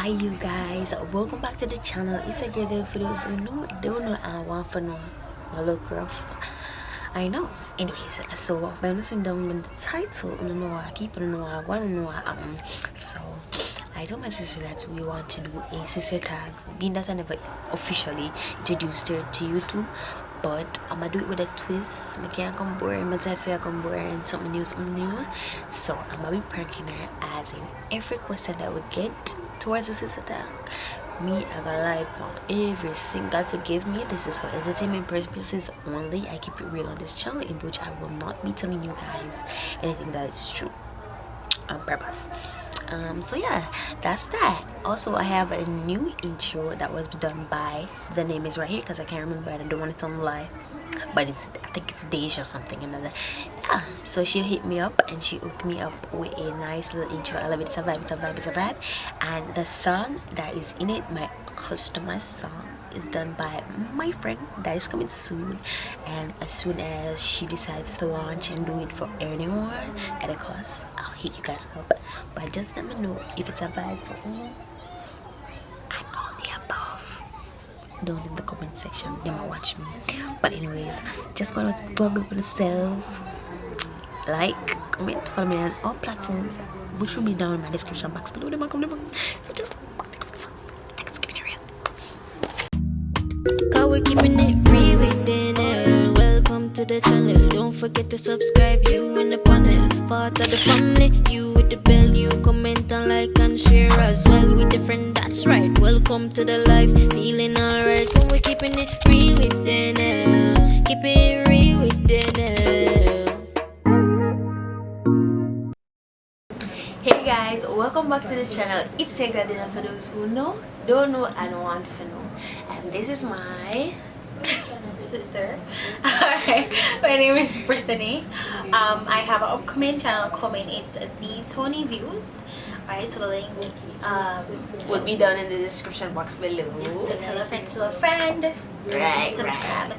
Hi you guys, welcome back to the channel. It's a good day for those who don't know I want for no I look rough. I know. Anyways, so by listening down with the title, I don't know I keep on know I wanna know so I told my sister that we want to do a sister tag, being that I never officially introduced her to YouTube. But I'm gonna do it with a twist. I can't come boring, my dad feel come boring, something new. So I'm gonna be pranking her, as in every question that we get towards the sister tag, me I gotta lie on everything. God forgive me, this is for entertainment purposes only. I keep it real on this channel, in which I will not be telling you guys anything that is true on purpose. So yeah, that's that. Also, I have a new intro that was done by, the name is right here because I can't remember and I don't want to tell them lie, but I think it's Deja or something another. Yeah, so she hit me up and she hooked me up with a nice little intro. I love it. It's a vibe. And the song that is in it, my customized song, is done by my friend that is coming soon, and as soon as she decides to launch and do it for anyone at a cost, I'll hit you guys up. But just let me know if it's a vibe for all and all the above down in the comment section. You might watch me. But anyways, just gonna follow up myself, like, comment, follow me on all platforms, which will be down in my description box below. So just we're keeping it real within it. Welcome to the channel. Don't forget to subscribe. You in the panel, part of the family. You with the bell. You comment and like and share as well with the friend. That's right. Welcome to the life. Feeling alright. When we're keeping it real within it. Keep it real within it. Hey guys, welcome back to the channel. It's a good dinner for those who don't know, and want to know. And this is my sister. Alright, my name is Brittany. I have an upcoming channel coming. It's the Tony Views. Alright, so the link will be down in the description box below. So tell a friend, right, subscribe.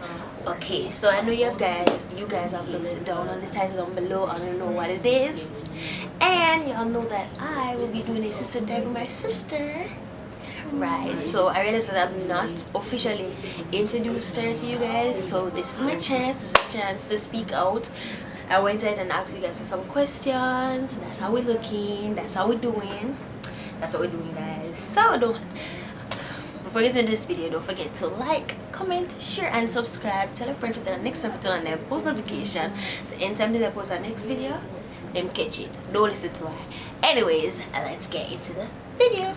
Okay, so I know you guys have looked down on the title down below. I don't know what it is. And y'all know that I will be doing a sister tag with my sister. Right, so I realized that I'm not officially introduced her to you guys, so this is my chance. This is a chance to speak out. I went ahead and asked you guys for some questions. That's how we're looking, that's how we're doing. That's what we're doing, guys. So before you get into this video, don't forget to like, comment, share and subscribe. Tell a friend to the next episode and then post notification, so anytime they post our next video, them catch it. Don't listen to her. Anyways, let's get into the video.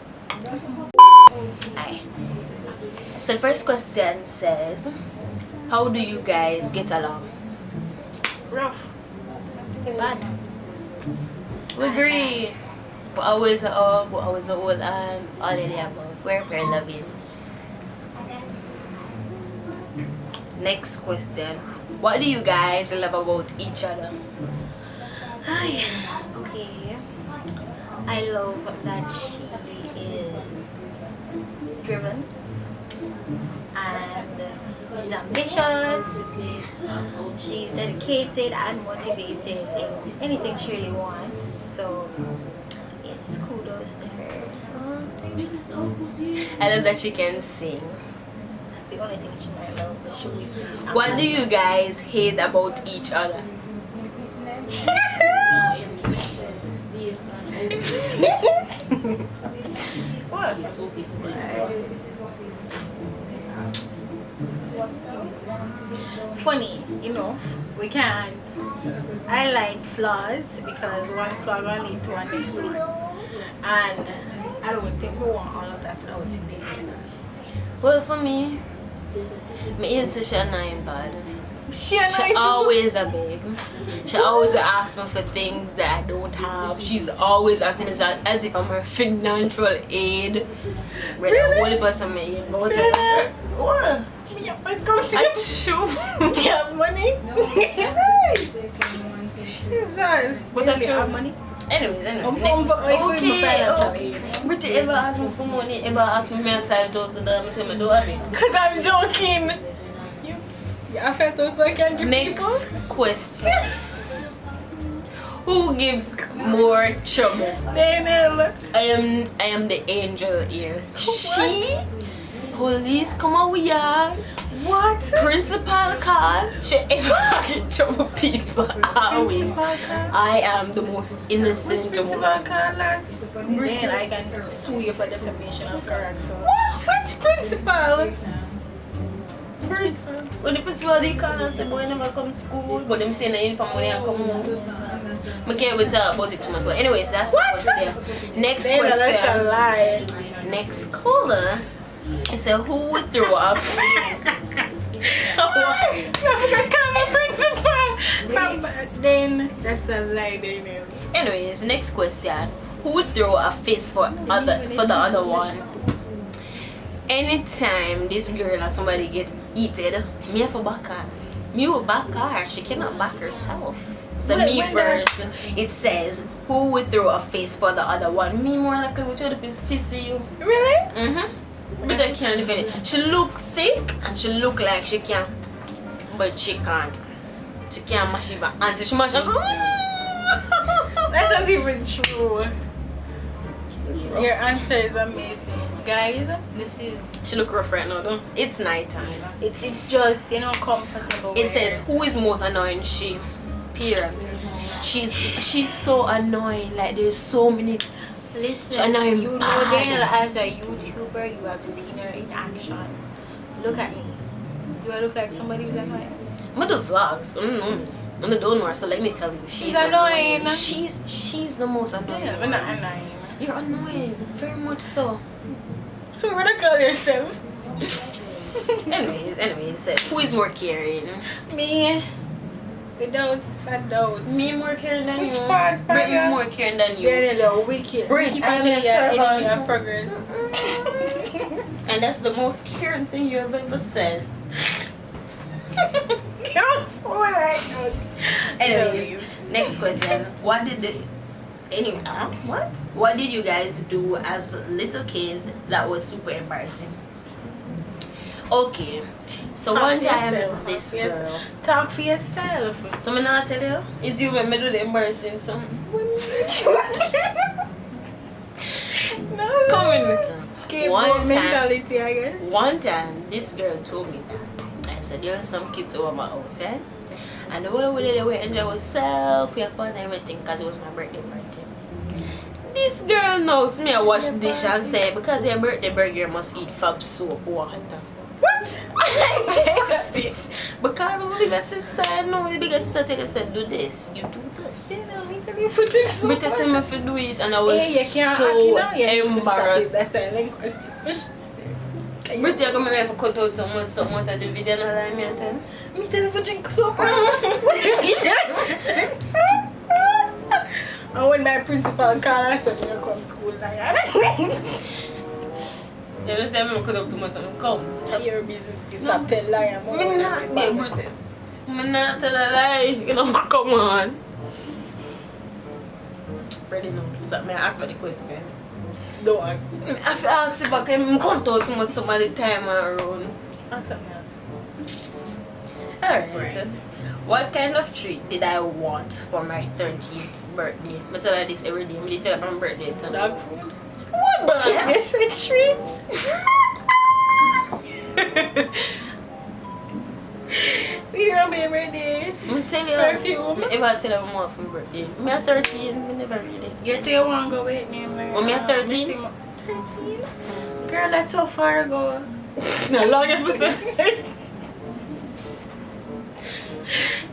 Alright, so the first question says, how do you guys get along? Rough. Bad. We agree. We're always up, we're always old, and all of the above. We're very loving. Next question, what do you guys love about each other? Okay, I love that she is driven and she's ambitious, she's dedicated and motivated in anything she really wants. So yes, kudos to her. I love that she can sing. That's the only thing she might love. What do you guys hate about each other? What? Funny enough, we can't. I like flaws because one flaw gonna lead to one next one, and I don't think we want all of that out in the end. Well, for me, my insistent nine bad. She She always a big. She always asks me for things that I don't have. She's always acting as if I'm her financial aid. Really? Only person me aid. But what? That's true. You have money? Jesus. But that's true. Have money? Anyways. Okay. But you ever ask me for money? Ever ask me for $5,000? I don't have it. Because I'm joking. You have $5,000 I can give Next people? question. Who gives more trouble? Dainelle. I am the angel here. She police come over here. What? Principal call. She ever get trouble people away. I am the most innocent Principal woman. call that? Then I can sue you for defamation of character. What? Which principal? When the principal they call and say boy never come to school, but them say the info money and come home. I can't even talk about it too much. But anyways, that's the question. Next Dainelle, that's a question. lie. Next caller. I said who would throw off? Then that's a lie, Dainelle. Anyways, next question. Who would throw a fist for the other one? Anytime this girl or somebody get heated, me have to back her. Me will back her. She cannot back herself. So me first, it says who would throw a fist for the other one? Me more like I would throw the fist for you. Really? But I can't defend it. She look thick and she look like she can, but she can't. She can't mash it back. And so she mash it. That's not even true. Your answer is amazing. Guys, this is... She look rough right now though. It's night time. It's just, you know, comfortable. It says who is most annoying? She. Period. She's so annoying. Like there's so many. Listen, annoying you know bad. Dainelle as a YouTuber, you have seen her in action. Look at me. Do I look like somebody who's annoying? I'm the vlogs. I'm the donor, so let me tell you, she's annoying. She's the most annoying. Yeah, but not annoying. You're annoying, very much so. So what do you call yourself? anyways, who is more caring? Me. Without a doubt. Me more caring than Which you. part? Brittany more caring than you. Dainelle, wicked. Brit, I'm your your servant. progress. And that's the most caring thing you have ever said. Oh my God. Anyways, next question. What did you guys do as little kids that was super embarrassing? Okay, so one time this girl. Talk for yourself. So me not tell you? Is you when me do the embarrassing something? No. Come in. Skateboard mentality, I guess. One time, this girl told me that. I said there were some kids over my house, yeah? And the whole way they were enjoying themselves, we have fun and everything because it was my birthday party. This girl knows me. I wash the dish and say because your birthday burger must eat fab soap water. What? I text it because my bigger sister, I know the bigger sister tell you said do this, you do this. You know, me tell you for drink soap. Me tell me to do it and I was you can't so act, you know? embarrassed. That's why I like to stop. But you're going to have to cut out something out of the video and allow me and tell me. Me tell you for drink soap. And when my principal called, I said, you come to school like You don't say I'm cut up too much and come. your business is stop telling lie. I'm not tell a lie. You know, come on. Ready now. Stop me. Ask me the question. Don't ask me. I have to ask you back. I'm come talk too much some of the time around. Ask something else. Alright. What kind of treat did I want for my 13th birthday? I tell her this every day. I tell her my birthday. Dog food. What the hell? Yes, a treat. You know my birthday. I tell you. Perfume. If I tell her more for my birthday. Me at 13. I never really. You still want to go with me? Oh, me at 13? 13? Girl, that's so far ago. No, long episode.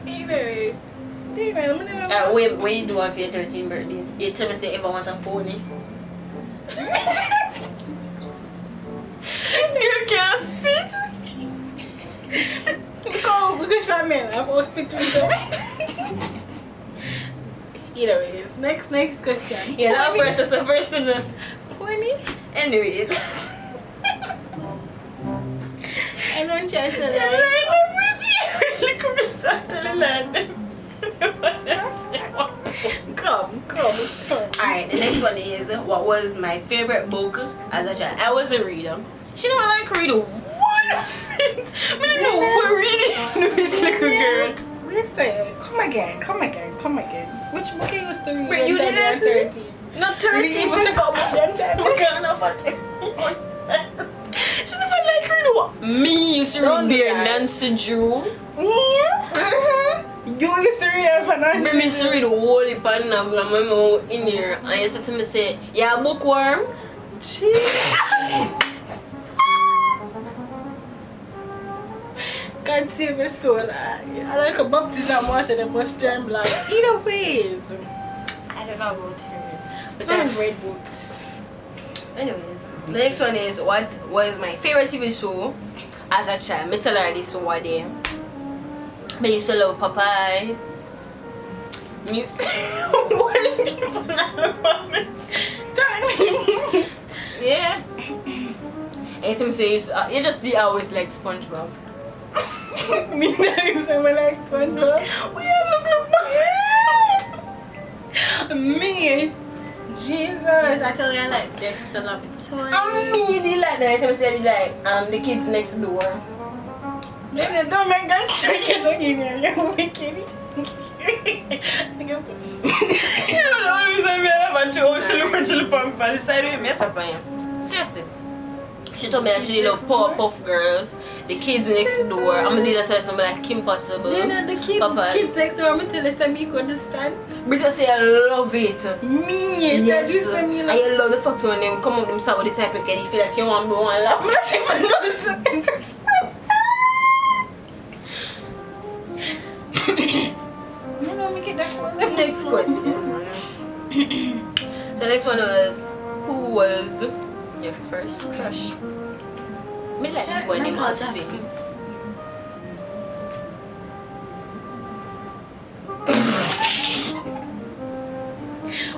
Anyway. What you do for your 13th birthday? You tell me say if I want a pony. This girl can't spit. Oh, because I'm in. I'm all spit with you. Anyways, next question. Yeah, now for it as a person. Pony? Anyways. I don't try to lie. Look at me, Saturday. Come. Alright, the next one is what was my favorite book as a child? I was a reader. She don't like reading. What? I don't know what reading. This little girl. Listen, come again. Which book you used to read? But you didn't. 13. Not 13, but got them time. she never liked read what? Me used to read Bear Nancy Drew. Yeah. You used to read Nancy. Me used to read the whole heap of novel and my mom in here. And you said to me, say, yeah, bookworm. God save my soul. I like a baptism water that must turn black. Either ways. I don't know about her. But I've read books. Anyways, the next one is what was my favorite TV show as a child. Me tell her this one day. I used to love Popeye. Miss yeah. Anytime say you just always like SpongeBob. Me that someone like SpongeBob. We are looking Me. Jesus, I tell you I like Dexter Laboratory. I'm me like that. Anytime say like the kids next door. Then don't make that second looking here. You're wicked. You don't know what reason me have a show. She look at you pump and decide to mess up on you. Seriously. She told me that she love Powerpuff Girls, the kids next door. I'm gonna leave that to somebody like Kim Possible. You know the kids next door. I'm gonna tell us that me could understand. Because I love it. Me, yes. That me and you love the fact when they come up them start with the type of kid, you feel like you want to go and laugh. I'm not even know. You know, make it next one. Next question. So next one was, who was your first crush? Me like this one name was sing.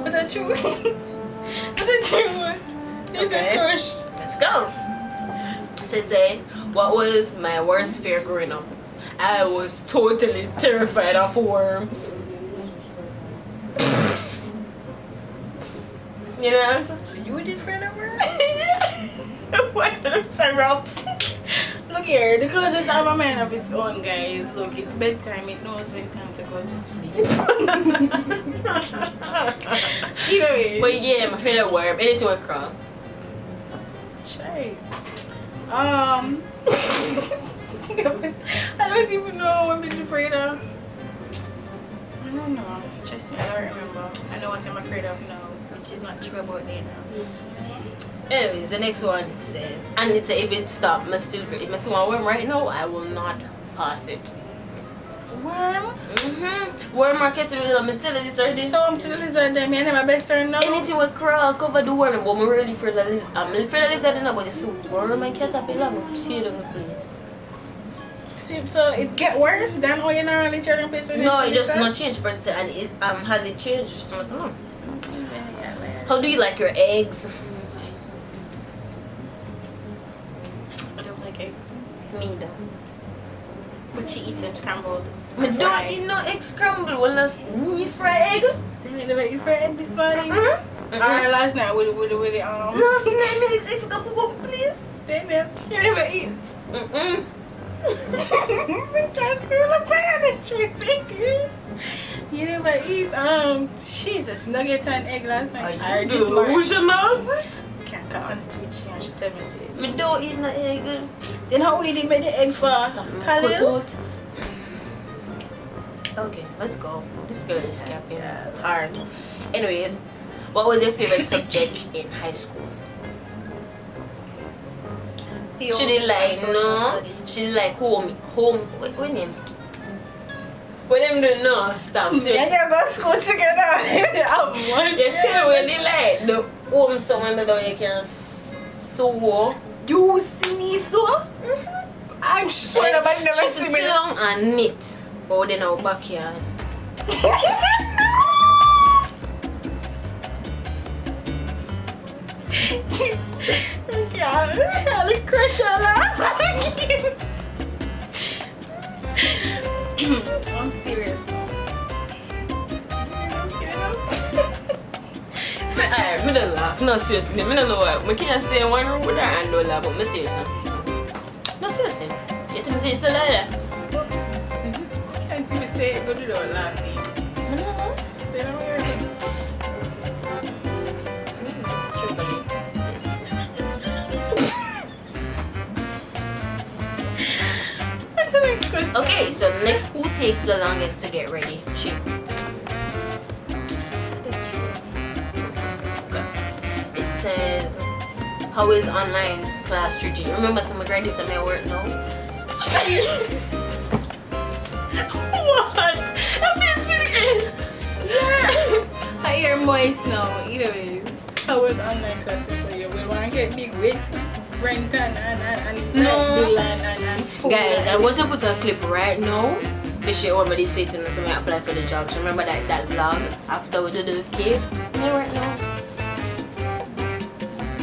What a true one. What a true one. It's a crush. Let's go. So say, what was my worst fear growing up? I was totally terrified of worms. You know what I'm saying? You did friend of worms? Yeah. Why did I say rough? Look here, the closest have a mind of its own, guys. Look, it's bedtime. It knows when time to go to sleep. Either way. But yeah, my favorite worm. Anything with crawl. Try. I don't even know what I'm afraid of. I don't know. Just I don't remember. I know what I'm afraid of now, which is not true about me now. Anyways, the next one says, and it says if it stops, I still if I see one worm right now, I will not pass it. Worm? Worm market, I'm tell you this already. So I'm to the lizard then, I my best friend now. Anything with crawl, cover the worm, but I'm really afraid of the lizard. I'm afraid of the lizard now, but it's so worm and caterpillar, I'm chill in the place. See, so it get worse than how you not really turn in place when no, it just not change per se, and it has it changed? Just want to know. How do you like your eggs? I don't like eggs. Me though. But she eats them scrambled. I don't eat no egg scrambled. Well, that's me fry egg. Did you never eat fried egg this morning? Last night with the No, snap me if you can pop up, please. You never eat. We can't do the plan. It's ridiculous. You never eat Jesus nuggets and egg last night. Are you delusional? Can't come on Twitch and she tell me say. Me don't eat no egg. Then how we did make the egg for Khalil? Okay, let's go. This girl is capping hard. Anyways, what was your favorite subject in high school? She did like she did like home what name? What them do no stop. Yeah, you go school together. You tell when they like the home someone that you can sew. You see me sew? I'm sure nobody never she see me. sit down and knit. But in our backyard. Yeah, I look crush on I'm serious though. I don't laugh. No, seriously. I don't know why. I can't stay in one room with her and don't laugh, but I'm serious. No, seriously. You think it's like that? Can't even say it good without laughing. They don't hear it. What's the next question? Okay, so next, who takes the longest to get ready? She. That's true. It says, how is online class treating you? Remember some graduates at my work now? What? That means me. Yeah. I hear moist now. Either way, how was online classes for you? We want to get big weight, rent and No. and food. Guys, I'm going to put a clip right now. Fishy already said to me, so I apply for the job. So remember that vlog after we did the cake? No, right now.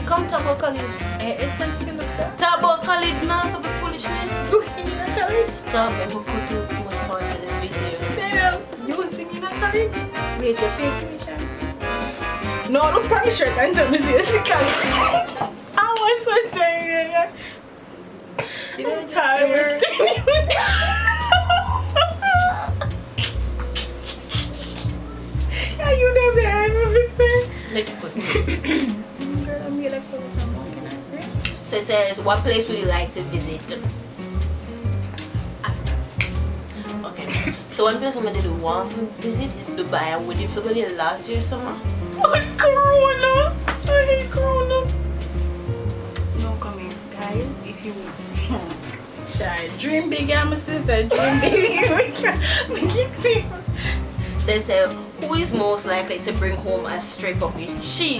Come talk about college. Hey, friends can look up. Talk about college now, some foolishness. You singing at college? Stop and cut out too much part of the video. Dainelle, you singing at college? Wait, you pay tuition. No, look at the shirt and tell me seriously college. I was supposed to tell you. I'm tired. Yeah, you know that I'm Next question. Girl, I'm gonna put it on walking out, right? So it says, what place would you like to visit? Africa. Okay. So one place I did want to visit is Dubai. I would if you go there last year summer. But Corona! I hate Corona. No comments, guys. If you shy, dream big, I'm a sister. Dream big. So it says, who is most likely to bring home a stray puppy? She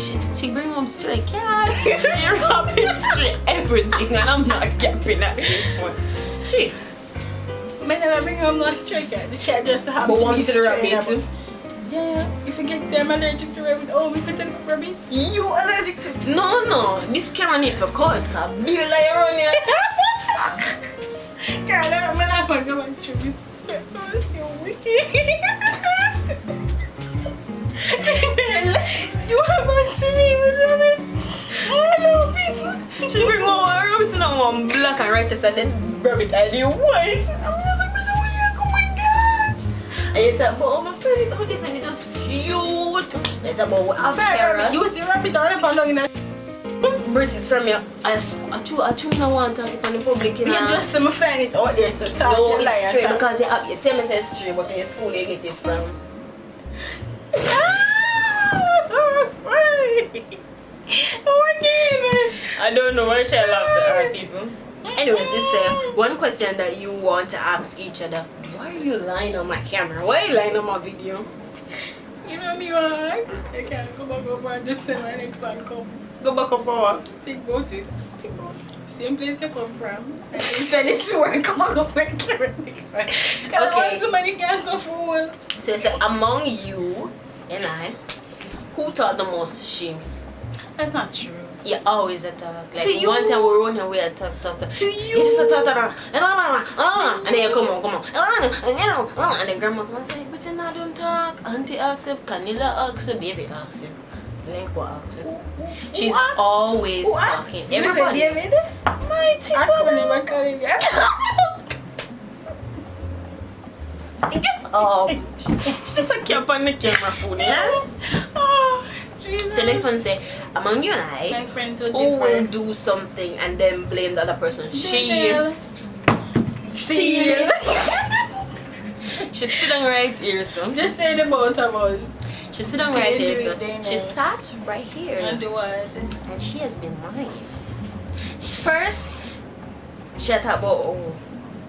bring home stray cats, stray rabbits, stray everything, and I'm not capping at this point. She. But never bring home no stray cat. The cat just have But to one be to the stray. rabbit too. Yeah. If you get say I'm allergic to rabbit, oh, me put a rabbit. You allergic to? No. This camera need for cut, cause be a liar on here. Girl, I'm not going to go and choose this. You're wicked. You have a see with rabbit. Hello, people. She bring home a rabbit and one black and right and then rabbit and the white. I'm just like, where you come with that? And you talk about my friend, it's all this and it's just cute. It's about what I've carrot. You see rabbit or rabbit in a British from you. I chew no want to talk in the public. You you know. just say find it out there, so talk No, you lie it's and straight talk. because you tell me it's straight, but in your school you get it from. I don't know why she loves her people. Anyways, it's one question that you want to ask each other. Why are you lying on my camera? Why are you lying on my video? You know me, I can't go back over and just say my next one come. Go back up power. Think about it. Think about it. Same place you come from. And instead this one, come back over and carry next one. Because I want somebody can so fool. So it's among you and I, who taught the most? She. That's not true. You always attack. Like To you. one time we were running away at talk. To you. You just attack. And then you come on. And then grandma come and say, but you not don't talk. Auntie asks him, Canilla asks him, baby asks him. Lenko asks him. She's asked? always Who asked? talking. You Everybody. said David? My tea I could never call him Get up. She's just a cap on the camera phone, yeah? Oh, Jesus. So next one say, among you and My I, friends are who will different. do something and then blame the other person? Dainelle. She. She's sitting right here, so. Just say the both of us. She's sitting right here, so. Dainelle. She sat right here. And do what? And she has been lying. First, she had talked about, oh,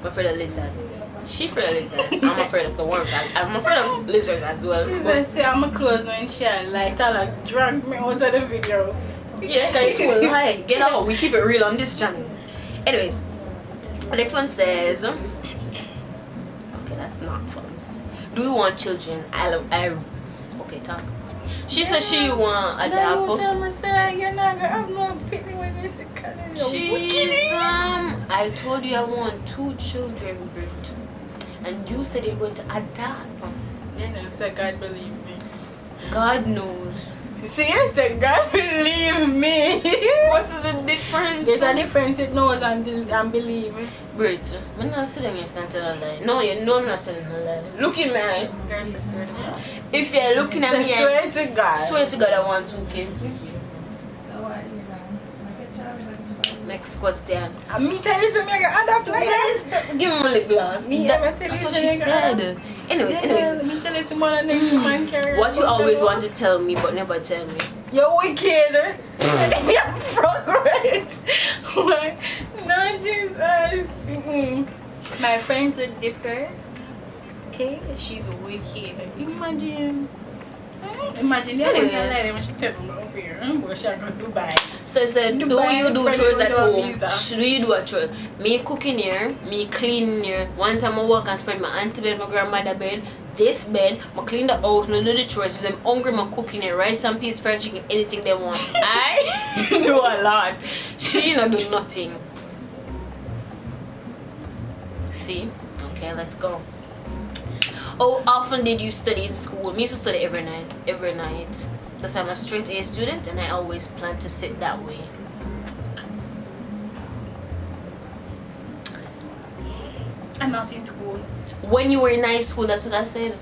I'm afraid of lizard. She afraid of lizard. I'm afraid of the worms. I'm afraid of lizards as well. She just say I'm a close now and she had like that like drag me out of the video. Yeah, guys, you will lie. Get out. We keep it real on this channel. Anyways, the next one says, okay, that's not fun. Do you want children? Okay, talk. She says she want a No, dapple. tell me say you're not gonna have no picnic when you see Canada. She's I told you I want 2 children, Brit. And you said you're going to adopt. You know, say God believe me. God knows. See, I said God believe me. What's the difference? difference. There's a difference with knows and believe. Brit, I'm not sitting here saying a lie. No, you know I'm not telling a lie. Look in my eye. Girls, I swear to God. If you're looking at me, I swear to God. Swear to God, I want 2 kids. Next question. Me tell you something, I got adapt like Yes, give me my lip gloss. That's what she said. Anyways. Me tell you something, man carry. What you always want to tell me but never tell me. You're wicked. You're progress. No, Jesus. My friends would differ. Okay, she's wicked. Imagine the other girl like when she tell me up here, but she go Dubai. So I said, do you do chores at home? Do you do a chore? Me cooking here, me cleaning here. One time I walk and spread my auntie bed, my grandmother bed, this bed, I clean the house, I do the chores. If them hungry, I cooking here, rice and peas, fried chicken, anything they want. I do a lot. She not do nothing. See? Okay, let's go. How often did you study in school? Me used to study every night. Because I'm a straight A student and I always plan to sit that way. I'm not in school. When you were in high school, that's what I said.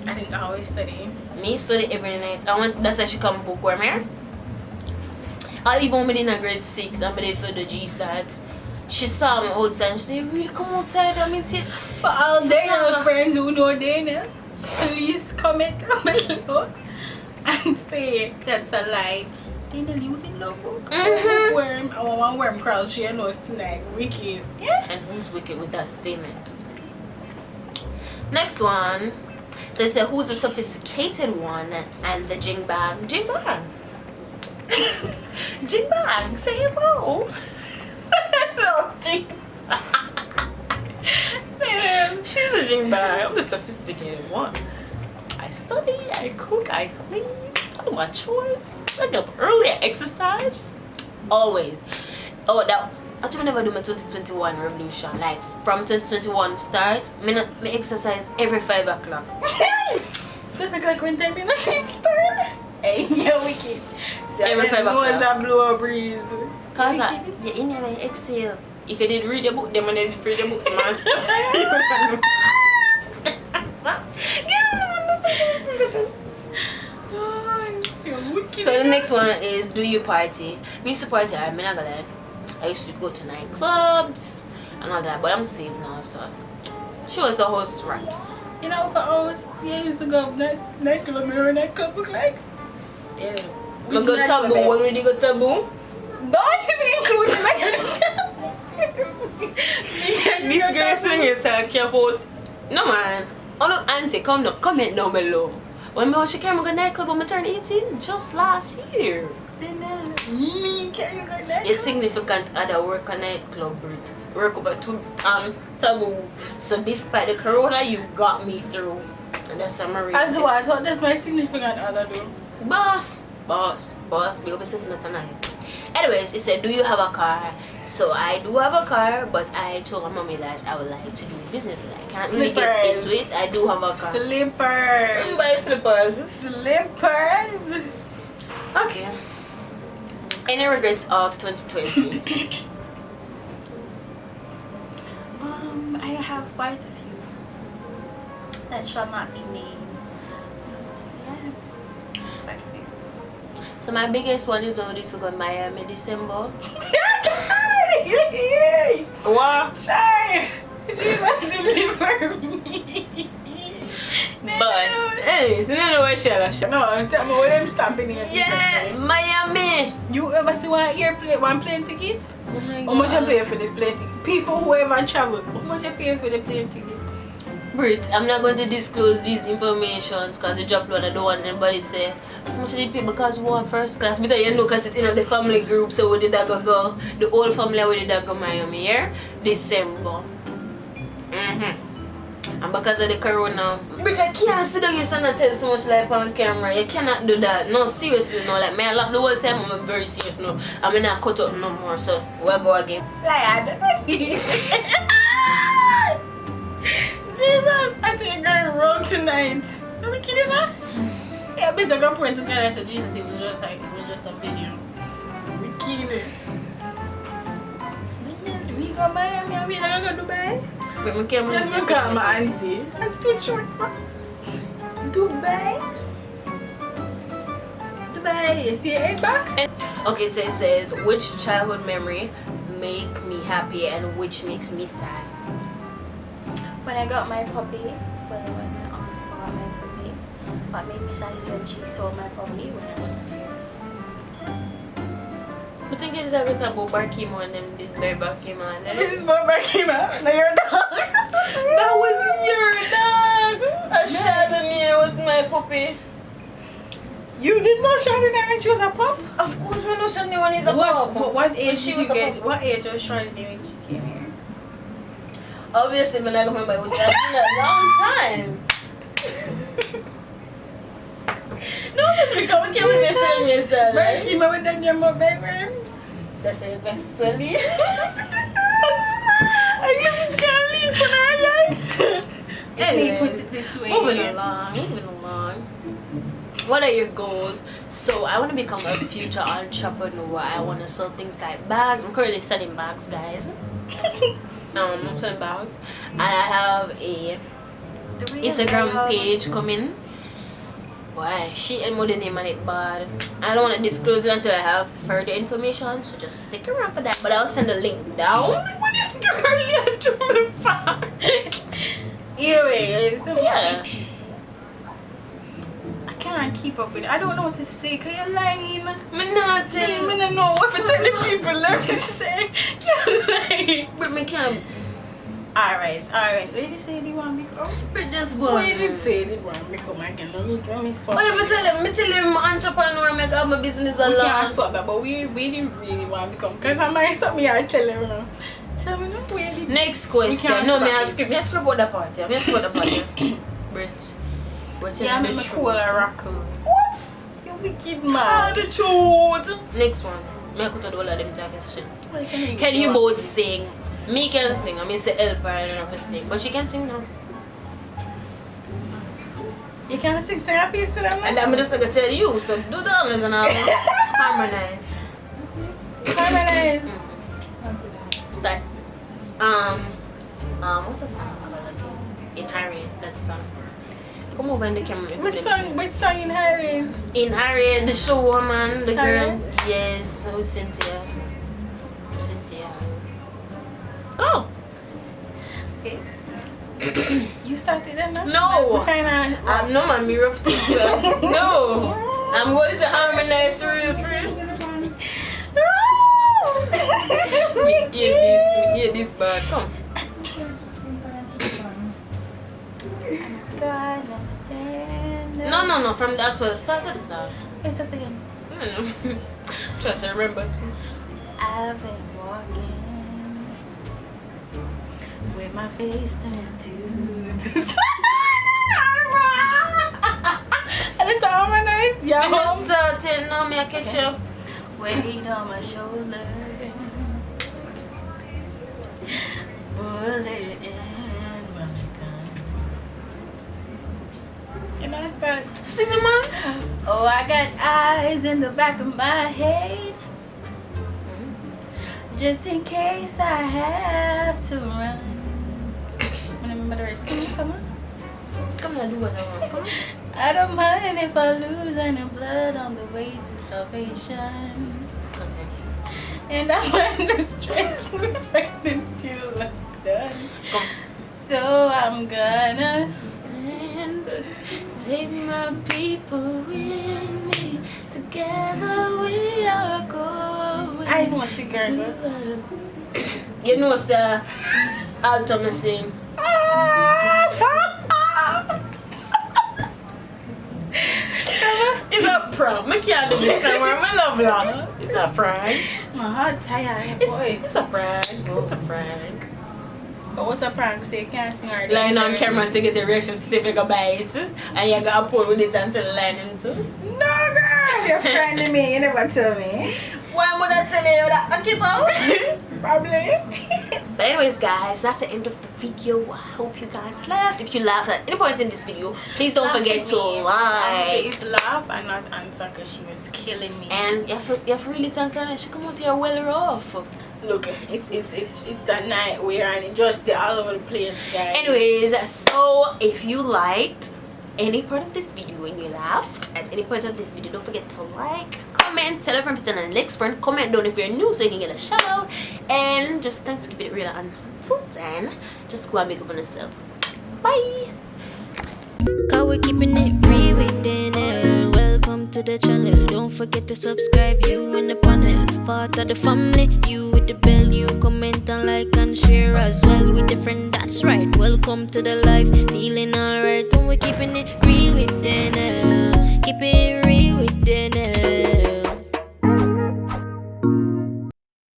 I didn't always study. Me study every night. That's why she come book where me. I'll even when in a grade 6, I'm ready for the GSAT. She saw me outside and she said, "Really come outside?" I mean, sit. For all Dainelle friends who know Dainelle, please comment below and say that's a lie. Dainelle, you didn't know book. Worm. I want one worm crawl. She knows tonight. Wicked. Yeah. And who's wicked with that statement? Next one. So it said, who's the sophisticated one and the jing bag? Jing bag. Jing bag. Say hello. No, jing bag. She's a jing bag. I'm the sophisticated one. I study, I cook, I clean, I do my chores. I get up early, I exercise. Always. Oh, that. Actually, I never do my 2021 revolution. Like, from 2021 start, me exercise every 5 o'clock. 5 o'clock when time in the Hey, you're wicked. So Every 5 o'clock. Nose a blow a breeze. Cause you're in here like exhale. If you did read the book, then when you did read the book, the master. So the next one is, do you party? Me used to party, I'm not gonna lie. I used to go to nightclubs and all that, but I'm safe now, so she was the host, right? You know, for us, I used to go nightclub, remember nightclub look like? Yeah. We go taboo, when we did go taboo? Don't even include This girl sitting here saying I care about. No man. Oh look, auntie, comment down below. When I watch the camera go nightclub, I'm turn 18 just last year. Me, can you go nightclub? Your significant other work a nightclub, Brit. Work over to taboo. So despite the corona, you got me through. And that's a Marie. As what? What does my significant other do? Boss. Big up yourself not tonight. Anyways, it said, do you have a car? So I do have a car, but I told my mommy that I would like to do business with it. I can't really get into it. I do have a car. Slippers. Buy slippers. Slippers. Okay. Any regrets of 2020? I have quite a few that shall not be named. Yeah, quite a few. So my biggest one is only for go Miami December. What? Jesus deliver me. But anyways, you know where she is. No, tell me when I'm stamping in. Yeah, Miami. You ever see one plane ticket? Oh my How much you God. pay for the plane ticket? People who ever travel, how much you pay for the plane ticket? Brit, I'm not going to disclose these informations because you drop one. I don't want anybody say as much they pay because we want first class. Because you know, because it's in the family group, so we did that go the whole family we did that go Miami here December. And because of the corona, but I can't sit down here and tell so much life on camera. You cannot do that. No, seriously, no. Like, I laugh the whole time. I'm very serious now. I'm not cut up no more. So we'll go again. Lad. Jesus, I see a girl wrong tonight. Are we kidding her? Yeah, but I got point together. So Jesus, it was just a video. We Dubai. But we can't Let's look at my auntie. That's too short. Dubai. Dubai. You see it back? Okay, so it says, which childhood memory make me happy and which makes me sad? When I got my puppy, when I was got my puppy, what made me sad is when she saw my puppy when I wasn't here. I think you did a bit about Barkimo and them did their Barkimo and them. This is what Barkima. Now your dog. That was your dog! A Chardonnay was my puppy. You did not Chardonnay when she was a pup? Of course, we know Chardonnay when he's a pup. What When age she did was you a get? pup. What age was Chardonnay when she came here? Obviously, when I remember, it was like a long time. No, just because we came with this thing yourself, right? Barkima with that your mom baby. That's what you're going to leave. I just can't leave when I like. Anyway, Put it this way. moving along. What are your goals? So I want to become a future entrepreneur. I want to sell things like bags. I'm currently selling bags, guys. I'm selling bags, and I have a Instagram page coming. Why? She and more the name on it, but I don't want to disclose it until I have further information. So just stick around for that. But I'll send the link down. What is girly and Jamaica? Anyway, so Yeah. I can't keep up with it. I don't know what to say. Cause you're lying. Me not I tell. don't know what to tell the people. Let me say. You're lying. But me can't. Alright. What did you say you want to become? But just What go. you did say you want to become again? Let me swap. But if I tell him I'm entrepreneur, make up my business We can't alone. swap that, but we didn't really want to become. Because I might something I tell him now. Tell me no way. Next question. can't No, me stop ask you. Me ask you about the party. Me ask you about the party. Brett. Yeah, I'm cool a raccoon. What? You wicked man. The truth. Next one. Me I could do all of them talking session. Can you both sing? Me can sing. I'm Mr. Helper. I don't know if I sing, but she can sing now. You can't sing a piece to them? And I'm just gonna tell you. So do the honors and I'll harmonize. Harmonize. Start. What's the song called again? Inherit. That song. Come over in the camera. Which song in Harry? Inherit the show woman, the girl. Harriet? Yes, with Cynthia. Oh. Okay. You started then? No. Kinda. No, man, me rough things. No. I'm going to harmonize real free. Me get this bad. Come. Gonna stand. No. From the actual start of the song. It's up again. I don't know. Try to remember too. I've been walking With my face turned to I didn't harmonize. Yeah, I'm not starting. No, me I catch up. weight on my shoulder. Bullet in my gun. Can I start? Sing the man. Oh, I got eyes in the back of my head. Just in case I have to run. Remember the rest. Come on. Come on, do what I want. Come on. I don't mind if I lose any blood on the way to salvation. Continue. And I find the strength to be pregnant till I'm done. Come. So I'm gonna Take my people with me. Together we are going. I want to girl. You know, sir. I'll tell me sing. It's a prank. I can't do this time. I'm a love la. It's a prank. My heart tired. It's a prank. It's a prank. But what's a prank? So you can't sing or Line dance on or camera to get a reaction to see if you can buy it. And you gotta pull with it until the line into. anything? No, girl. You're friendly me. You never tell me. Why would I tell you that? I keep on. Probably. But anyways, guys, that's the end of the video. I hope you guys laughed. If you laughed at any point in this video, please don't forget to like. Please laugh and not answer because she was killing me. And you have to really thank her. She come out here well off. Look, it's a night where and it just they're all over the place, guys. Anyways, so if you liked any part of this video and you laughed at any part of this video, don't forget to like, comment, tell a friend, tell a next friend, comment down if you're new so you can get a shout out, and just thanks, keep it real and until then, just go and make up on yourself. Bye. Cause we're keeping it real with Dainelle. Welcome to the channel. Don't forget to subscribe. You in the panel, part of the family. You with the bell. You comment and like and share as well with the friend. That's right. Welcome to the life. Feeling alright when we're keeping it real with Dainelle.